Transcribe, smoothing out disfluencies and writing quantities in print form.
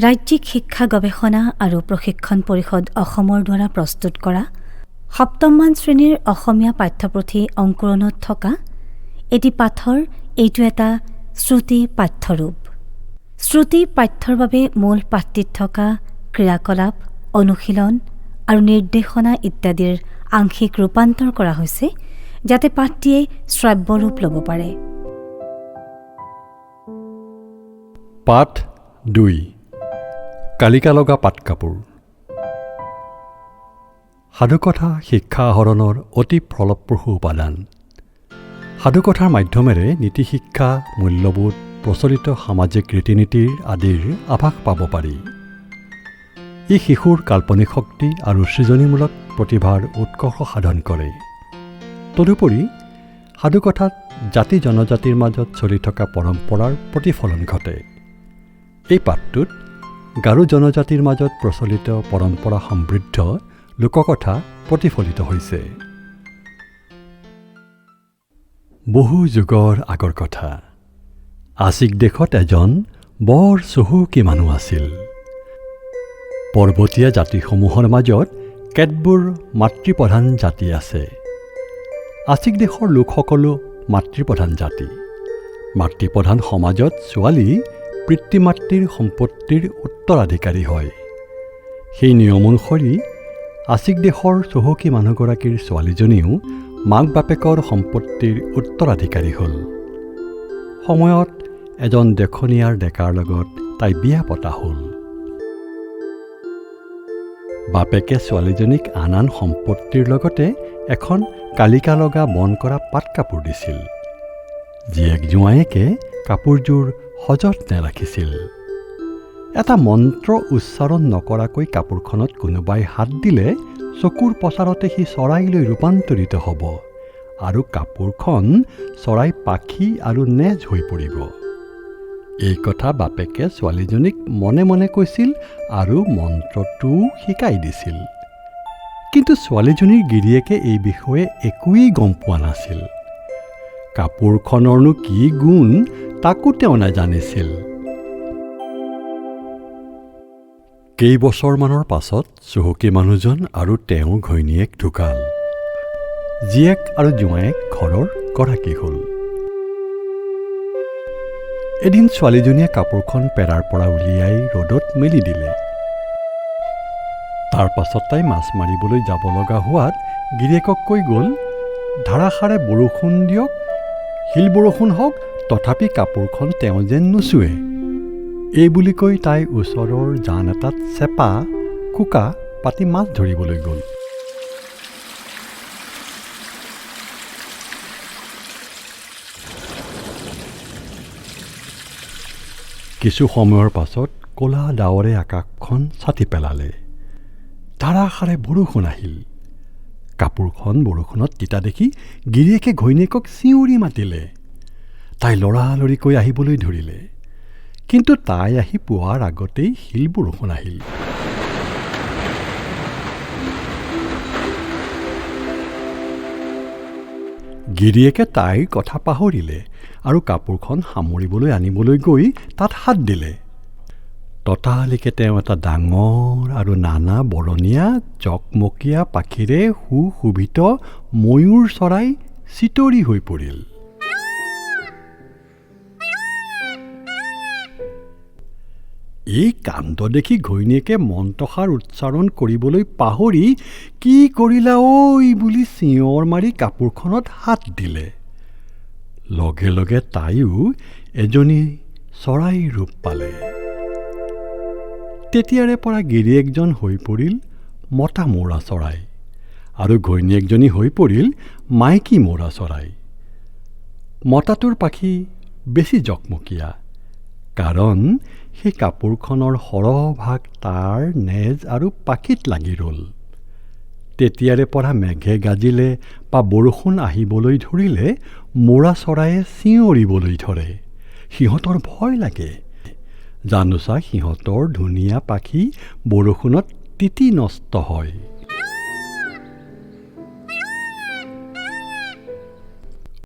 ৰাজ্যিক শিক্ষা গৱেষণা আৰু প্ৰশিক্ষণ পৰিষদ অসমৰ দ্বাৰা প্ৰস্তুত কৰা সপ্তমমান শ্ৰেণীৰ অসমীয়া পাঠ্যপুথি অংকুৰণত থকা এটি পাঠৰ এইটো এটা শ্ৰুতি পাঠ্যৰূপ। শ্ৰুতি পাঠ্যৰ বাবে মূল পাঠটিত থকা ক্ৰিয়াকলাপ, অনুশীলন আৰু নিৰ্দেশনা ইত্যাদিৰ আংশিক ৰূপান্তৰ কৰা হৈছে যাতে পাঠটিয়ে শ্ৰাব্য ৰূপ ল'ব পাৰে। পাঠ 2 কালিকা লগা পাটকাপোৰ। সাধুকথা শিক্ষা আহৰণৰ অতি ফলপ্ৰসূ উপাদান। সাধুকথাৰ মাধ্যমেৰে নীতি শিক্ষা, মূল্যবোধ, প্ৰচলিত সামাজিক ৰীতি নীতিৰ আদিৰ আভাস পাব পাৰি। ই শিশুৰ কাল্পনিক শক্তি আৰু সৃজনীমূলক প্ৰতিভাৰ উৎকৰ্ষ সাধন কৰে। তদুপৰি সাধুকথাত জাতি জনজাতিৰ মাজত চলি থকা পৰম্পৰাৰ প্ৰতিফলন ঘটে। এই পাঠটোত গাৰো জনজাতিৰ মাজত প্ৰচলিত পৰম্পৰা সমৃদ্ধ লোককথা প্ৰতিফলিত হৈছে। বহু যুগৰ আগৰ কথা। আছিক দেশত এজন বৰ চহকী মানুহ আছিল। পৰ্বতীয়া জাতিসমূহৰ মাজত কেতবোৰ মাতৃপ্ৰধান জাতি আছে। আছিক দেশৰ লোকসকলো মাতৃপ্ৰধান জাতি। মাতৃপ্ৰধান সমাজত ছোৱালী পিতৃ-মাতৃৰ সম্পত্তিৰ উত্তৰাধিকাৰী হয়। সেই নিয়ম অনুসৰি আছিক দেশৰ চহকী মানুহগৰাকীৰ ছোৱালীজনীও মাক বাপেকৰ সম্পত্তিৰ উত্তৰাধিকাৰী হ'ল। সময়ত এজন দেখনীয়াৰ ডেকাৰ লগত তাই বিয়া পতা হ'ল। বাপেকে ছোৱালীজনীক আন আন সম্পত্তিৰ লগতে এখন কালিকা লগা বন কৰা পাটকাপোৰ দিছিল। জীয়েক জোঁৱায়েকে কাপোৰযোৰ সযত্নে ৰাখিছিল। এটা মন্ত্ৰ উচ্চাৰণ নকৰাকৈ কাপোৰখনত কোনোবাই হাত দিলে চকুৰ পচাৰতে সি চৰাইলৈ ৰূপান্তৰিত হ'ব আৰু কাপোৰখন চৰাই পাখি আৰু নেজ হৈ পৰিব। এই কথা বাপেকে ছোৱালীজনীক মনে মনে কৈছিল আৰু মন্ত্ৰটোও শিকাই দিছিল। কিন্তু ছোৱালীজনীৰ গিৰিয়েকে এই বিষয়ে একোৱেই গম পোৱা নাছিল। কাপোৰখনৰনো কি গুণ তাকো তেওঁ নাজানিছিল। কেইবছৰমানৰ পাছত চহকী মানুহজন আৰু তেওঁৰ ঘৈণীয়েক ঢুকাল। জীয়েক আৰু জোঁৱায়েক ঘৰৰ গৰাকী হ'ল। এদিন ছোৱালীজনীয়ে কাপোৰখন পেৰাৰ পৰা উলিয়াই ৰ'দত মেলি দিলে। তাৰ পাছত তাই মাছ মাৰিবলৈ যাব লগা হোৱাত গিৰিয়েকক কৈ গ'ল, ধাৰাসাৰে বৰষুণ দিয়ক, শিল বৰষুণ হওক, তথাপি কাপোৰখন তেওঁ যেন নুচুৱে। এই বুলি কৈ তাই ওচৰৰ জান এটাত চেপা, খোকা পাতি মাছ ধৰিবলৈ গ'ল। কিছু সময়ৰ পাছত ক'লা ডাৱৰে আকাশখন ছাতি পেলালে। ধাৰাসাৰে বৰষুণ আহিল। কাপোৰখন বৰষুণত তিতা দেখি গিৰিয়েকে ঘৈণীয়েকক চিঞৰি মাতিলে। তাই লৰালৰিকৈ আহিবলৈ ধৰিলে। কিন্তু তাই আহি পোৱাৰ আগতেই শিল বৰষুণ আহিল। গিৰিয়েকে তাইৰ কথা পাহৰিলে আৰু কাপোৰখন সামৰিবলৈ আনিবলৈ গৈ তাত হাত দিলে। ততালিকে তেওঁ এটা ডাঙৰ আৰু নানা বৰণীয়া জকমকীয়া পাখিৰে সুশোভিত ময়ূৰ চৰাই চিতৰি হৈ পৰিল। এই কাণ্ড দেখি ঘৈণীয়েকে মন্ত্ৰষাৰ উচ্চাৰণ কৰিবলৈ পাহৰি কি কৰিলা ঐ বুলি চিঞৰ মাৰি কাপোৰখনত হাত দিলে। লগে লগে তাইও এজনী চৰাই ৰূপ পালে। তেতিয়াৰে পৰা গিৰিয়েকজন হৈ পৰিল মতা মৌৰা চৰাই আৰু ঘৈণীয়েকজনী হৈ পৰিল মাইকী মৌৰা চৰাই। মতাটোৰ পাখি বেছি জকমকীয়া, কাৰণ সেই কাপোৰখনৰ সৰহভাগ তাৰ নেজ আৰু পাখিত লাগি ৰ'ল। তেতিয়াৰে পৰা মেঘে গাজিলে বা বৰষুণ আহিবলৈ ধৰিলে মৌৰা চৰায়ে চিঞৰিবলৈ ধৰে। সিহঁতৰ ভয় লাগে। জানোচা সিহঁতৰ ধুনীয়া পাখি বৰষুণত তিতি নষ্ট হয়।